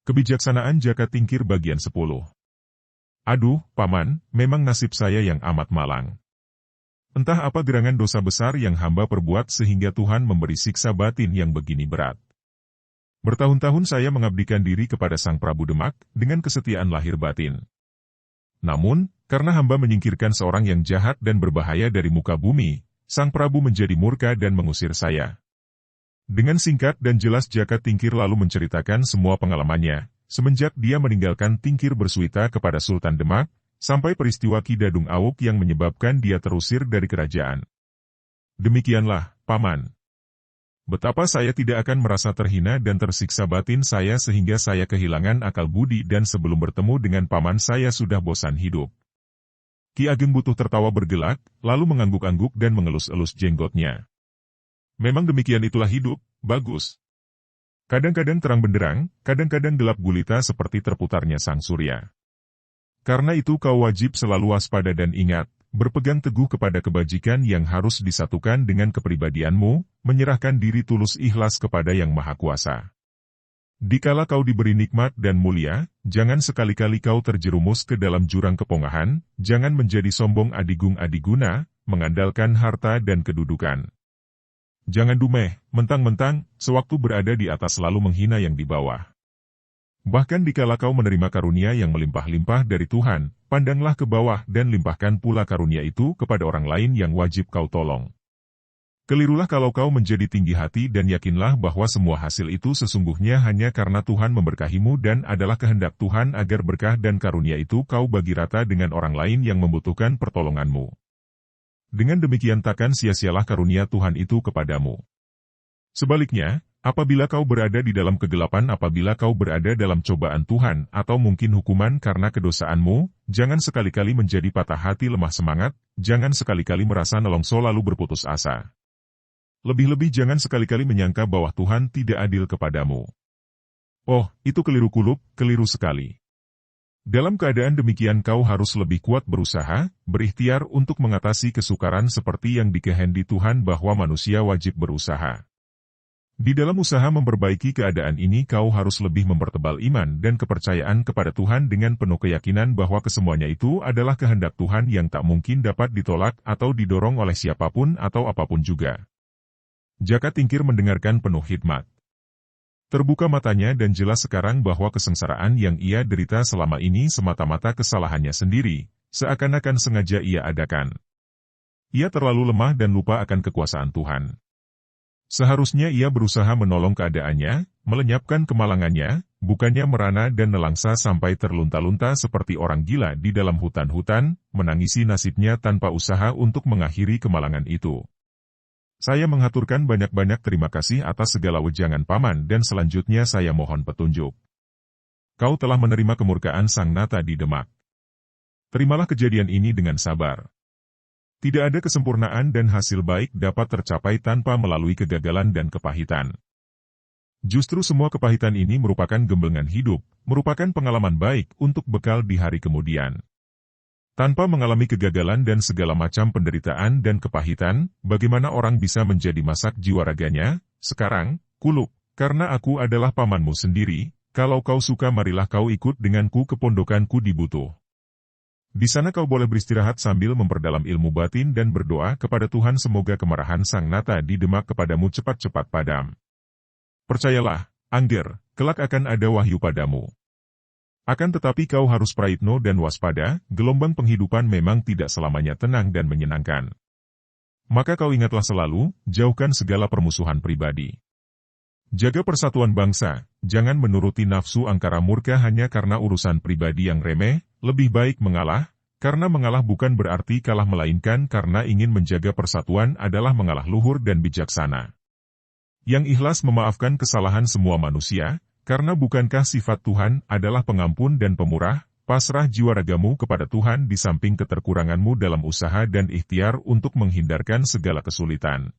Kebijaksanaan Jaka Tingkir bagian 10. Aduh, Paman, memang nasib saya yang amat malang. Entah apa gerangan dosa besar yang hamba perbuat sehingga Tuhan memberi siksa batin yang begini berat. Bertahun-tahun saya mengabdikan diri kepada Sang Prabu Demak dengan kesetiaan lahir batin. Namun, karena hamba menyingkirkan seorang yang jahat dan berbahaya dari muka bumi, Sang Prabu menjadi murka dan mengusir saya. Dengan singkat dan jelas Jaka Tingkir lalu menceritakan semua pengalamannya, semenjak dia meninggalkan Tingkir bersuita kepada Sultan Demak, sampai peristiwa Ki Dadung Awuk yang menyebabkan dia terusir dari kerajaan. Demikianlah, Paman. Betapa saya tidak akan merasa terhina dan tersiksa batin saya sehingga saya kehilangan akal budi dan sebelum bertemu dengan Paman saya sudah bosan hidup. Ki Ageng Butuh tertawa bergelak, lalu mengangguk-angguk dan mengelus-elus jenggotnya. Memang demikian itulah hidup, bagus. Kadang-kadang terang benderang, kadang-kadang gelap gulita seperti terputarnya sang surya. Karena itu kau wajib selalu waspada dan ingat, berpegang teguh kepada kebajikan yang harus disatukan dengan kepribadianmu, menyerahkan diri tulus ikhlas kepada Yang Maha Kuasa. Dikala kau diberi nikmat dan mulia, jangan sekali-kali kau terjerumus ke dalam jurang kepongahan, jangan menjadi sombong adigung-adiguna, mengandalkan harta dan kedudukan. Jangan dumeh, mentang-mentang, sewaktu berada di atas selalu menghina yang di bawah. Bahkan dikala kau menerima karunia yang melimpah-limpah dari Tuhan, pandanglah ke bawah dan limpahkan pula karunia itu kepada orang lain yang wajib kau tolong. Kelirulah kalau kau menjadi tinggi hati dan yakinlah bahwa semua hasil itu sesungguhnya hanya karena Tuhan memberkahimu dan adalah kehendak Tuhan agar berkah dan karunia itu kau bagi rata dengan orang lain yang membutuhkan pertolonganmu. Dengan demikian takkan sia-sialah karunia Tuhan itu kepadamu. Sebaliknya, apabila kau berada di dalam kegelapan, apabila kau berada dalam cobaan Tuhan atau mungkin hukuman karena kedosaanmu, jangan sekali-kali menjadi patah hati lemah semangat, jangan sekali-kali merasa nelongso lalu berputus asa. Lebih-lebih jangan sekali-kali menyangka bahwa Tuhan tidak adil kepadamu. Oh, itu keliru kulup, keliru sekali. Dalam keadaan demikian kau harus lebih kuat berusaha, berikhtiar untuk mengatasi kesukaran seperti yang dikehendaki Tuhan bahwa manusia wajib berusaha. Di dalam usaha memperbaiki keadaan ini kau harus lebih mempertebal iman dan kepercayaan kepada Tuhan dengan penuh keyakinan bahwa kesemuanya itu adalah kehendak Tuhan yang tak mungkin dapat ditolak atau didorong oleh siapapun atau apapun juga. Jaka Tingkir mendengarkan penuh hikmat. Terbuka matanya dan jelas sekarang bahwa kesengsaraan yang ia derita selama ini semata-mata kesalahannya sendiri, seakan-akan sengaja ia adakan. Ia terlalu lemah dan lupa akan kekuasaan Tuhan. Seharusnya ia berusaha menolong keadaannya, melenyapkan kemalangannya, bukannya merana dan nelangsa sampai terlunta-lunta seperti orang gila di dalam hutan-hutan, menangisi nasibnya tanpa usaha untuk mengakhiri kemalangan itu. Saya mengaturkan banyak-banyak terima kasih atas segala wejangan Paman dan selanjutnya saya mohon petunjuk. Kau telah menerima kemurkaan Sang Nata di Demak. Terimalah kejadian ini dengan sabar. Tidak ada kesempurnaan dan hasil baik dapat tercapai tanpa melalui kegagalan dan kepahitan. Justru semua kepahitan ini merupakan gembengan hidup, merupakan pengalaman baik untuk bekal di hari kemudian. Tanpa mengalami kegagalan dan segala macam penderitaan dan kepahitan, bagaimana orang bisa menjadi masak jiwa raganya? Sekarang, kulup, karena aku adalah pamanmu sendiri, kalau kau suka marilah kau ikut denganku ke pondokanku di Butuh. Di sana kau boleh beristirahat sambil memperdalam ilmu batin dan berdoa kepada Tuhan semoga kemarahan Sang Nata di Demak kepadamu cepat-cepat padam. Percayalah, Angger, kelak akan ada wahyu padamu. Akan tetapi kau harus praitno dan waspada, gelombang penghidupan memang tidak selamanya tenang dan menyenangkan. Maka kau ingatlah selalu, jauhkan segala permusuhan pribadi. Jaga persatuan bangsa, jangan menuruti nafsu angkara murka hanya karena urusan pribadi yang remeh, lebih baik mengalah, karena mengalah bukan berarti kalah melainkan karena ingin menjaga persatuan adalah mengalah luhur dan bijaksana. Yang ikhlas memaafkan kesalahan semua manusia, karena bukankah sifat Tuhan adalah pengampun dan pemurah, pasrah jiwa ragamu kepada Tuhan di samping keterkuranganmu dalam usaha dan ikhtiar untuk menghindarkan segala kesulitan.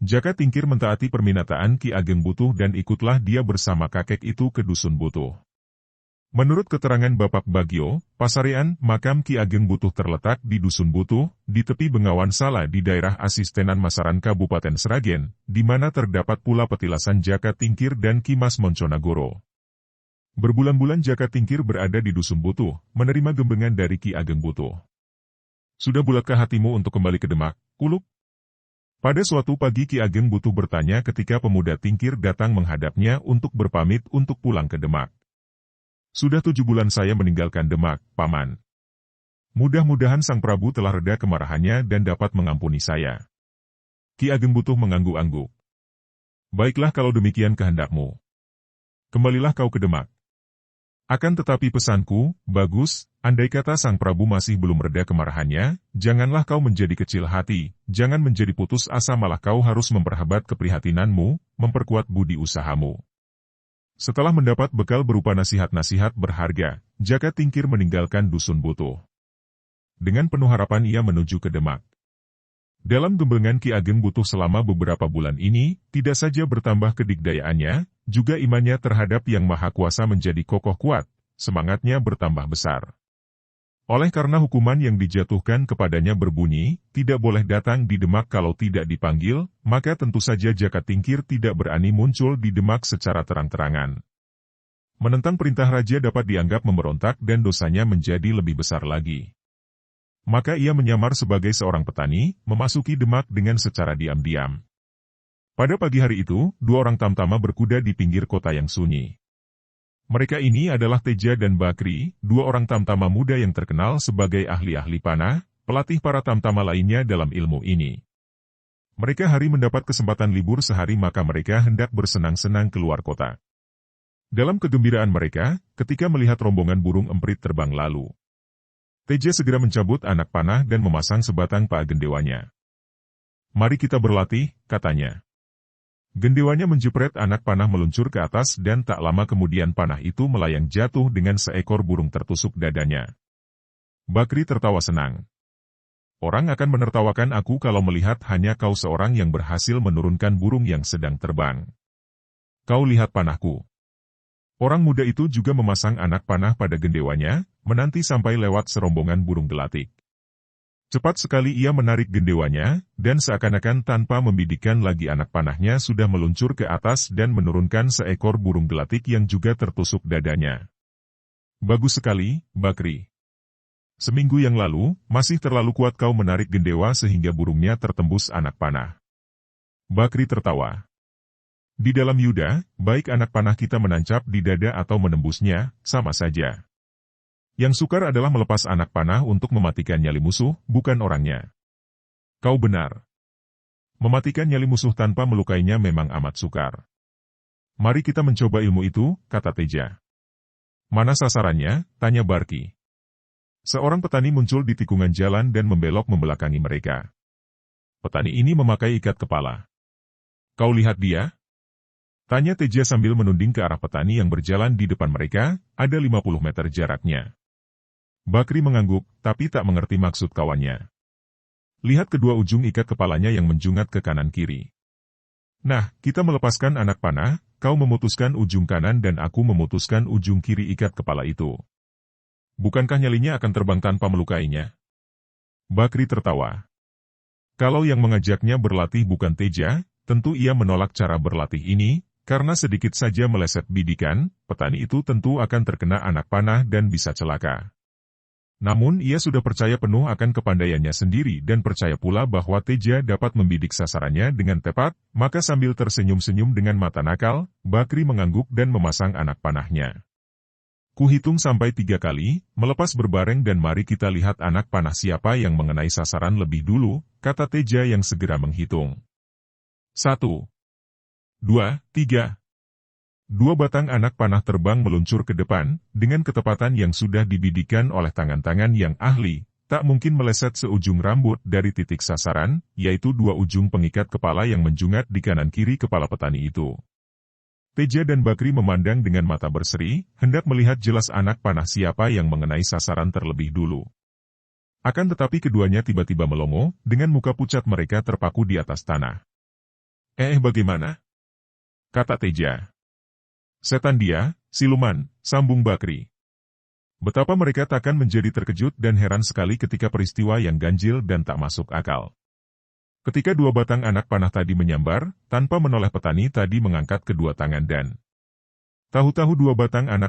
Jaka Tingkir mentaati permintaan Ki Ageng Butuh dan ikutlah dia bersama kakek itu ke Dusun Butuh. Menurut keterangan Bapak Bagio, Pasarean, makam Ki Ageng Butuh terletak di Dusun Butuh, di tepi Bengawan Sala di daerah Asistenan Masaran Kabupaten Sragen, di mana terdapat pula petilasan Jaka Tingkir dan Ki Mas Monconagoro. Berbulan-bulan Jaka Tingkir berada di Dusun Butuh, menerima gembengan dari Ki Ageng Butuh. Sudah bulatkah hatimu untuk kembali ke Demak, Kuluk? Pada suatu pagi Ki Ageng Butuh bertanya ketika pemuda Tingkir datang menghadapnya untuk berpamit untuk pulang ke Demak. Sudah 7 bulan saya meninggalkan Demak, Paman. Mudah-mudahan Sang Prabu telah reda kemarahannya dan dapat mengampuni saya. Ki Ageng Butuh mengangguk-angguk. Baiklah kalau demikian kehendakmu. Kembalilah kau ke Demak. Akan tetapi pesanku, bagus, andai kata Sang Prabu masih belum reda kemarahannya, janganlah kau menjadi kecil hati, jangan menjadi putus asa malah kau harus memperhebat keprihatinanmu, memperkuat budi usahamu. Setelah mendapat bekal berupa nasihat-nasihat berharga, Jaka Tingkir meninggalkan Dusun Butuh. Dengan penuh harapan ia menuju ke Demak. Dalam gembengan Ki Ageng Butuh selama beberapa bulan ini, tidak saja bertambah kedikdayaannya, juga imannya terhadap Yang Maha Kuasa menjadi kokoh kuat, semangatnya bertambah besar. Oleh karena hukuman yang dijatuhkan kepadanya berbunyi, tidak boleh datang di Demak kalau tidak dipanggil, maka tentu saja Jaka Tingkir tidak berani muncul di Demak secara terang-terangan. Menentang perintah raja dapat dianggap memberontak dan dosanya menjadi lebih besar lagi. Maka ia menyamar sebagai seorang petani, memasuki Demak dengan secara diam-diam. Pada pagi hari itu, 2 orang tamtama berkuda di pinggir kota yang sunyi. Mereka ini adalah Teja dan Bakri, 2 orang tamtama muda yang terkenal sebagai ahli-ahli panah, pelatih para tamtama lainnya dalam ilmu ini. Mereka hari mendapat kesempatan libur sehari maka mereka hendak bersenang-senang keluar kota. Dalam kegembiraan mereka, ketika melihat rombongan burung emprit terbang lalu. Teja segera mencabut anak panah dan memasang sebatang paha gendewanya. Mari kita berlatih, katanya. Gendewanya menjepret anak panah meluncur ke atas dan tak lama kemudian panah itu melayang jatuh dengan seekor burung tertusuk dadanya. Bakri tertawa senang. Orang akan menertawakan aku kalau melihat hanya kau seorang yang berhasil menurunkan burung yang sedang terbang. Kau lihat panahku. Orang muda itu juga memasang anak panah pada gendewanya, menanti sampai lewat serombongan burung gelatik. Cepat sekali ia menarik gendewanya, dan seakan-akan tanpa membidikkan lagi anak panahnya sudah meluncur ke atas dan menurunkan seekor burung gelatik yang juga tertusuk dadanya. Bagus sekali, Bakri. Seminggu yang lalu, masih terlalu kuat kau menarik gendewa sehingga burungnya tertembus anak panah. Bakri tertawa. Di dalam Yuda, baik anak panah kita menancap di dada atau menembusnya, sama saja. Yang sukar adalah melepas anak panah untuk mematikan nyali musuh, bukan orangnya. Kau benar. Mematikan nyali musuh tanpa melukainya memang amat sukar. Mari kita mencoba ilmu itu, kata Teja. Mana sasarannya? Tanya Barki. Seorang petani muncul di tikungan jalan dan membelok membelakangi mereka. Petani ini memakai ikat kepala. Kau lihat dia? Tanya Teja sambil menunding ke arah petani yang berjalan di depan mereka, ada 50 meter jaraknya. Bakri mengangguk, tapi tak mengerti maksud kawannya. Lihat kedua ujung ikat kepalanya yang menjungat ke kanan-kiri. Nah, kita melepaskan anak panah, kau memutuskan ujung kanan dan aku memutuskan ujung kiri ikat kepala itu. Bukankah nyalinya akan terbang tanpa melukainya? Bakri tertawa. Kalau yang mengajaknya berlatih bukan Teja, tentu ia menolak cara berlatih ini, karena sedikit saja meleset bidikan, petani itu tentu akan terkena anak panah dan bisa celaka. Namun ia sudah percaya penuh akan kepandaiannya sendiri dan percaya pula bahwa Teja dapat membidik sasarannya dengan tepat, maka sambil tersenyum-senyum dengan mata nakal, Bakri mengangguk dan memasang anak panahnya. Kuhitung sampai 3 kali, melepas berbareng dan mari kita lihat anak panah siapa yang mengenai sasaran lebih dulu, kata Teja yang segera menghitung. 1, 2, 3. 2 batang anak panah terbang meluncur ke depan, dengan ketepatan yang sudah dibidikan oleh tangan-tangan yang ahli, tak mungkin meleset seujung rambut dari titik sasaran, yaitu 2 ujung pengikat kepala yang menjungat di kanan-kiri kepala petani itu. Teja dan Bakri memandang dengan mata berseri, hendak melihat jelas anak panah siapa yang mengenai sasaran terlebih dulu. Akan tetapi keduanya tiba-tiba melongo, dengan muka pucat mereka terpaku di atas tanah. Bagaimana? Kata Teja. Setan dia, siluman, sambung Bakri. Betapa mereka takkan menjadi terkejut dan heran sekali ketika peristiwa yang ganjil dan tak masuk akal. Ketika 2 batang anak panah tadi menyambar, tanpa menoleh petani tadi mengangkat kedua tangan dan tahu-tahu 2 batang anak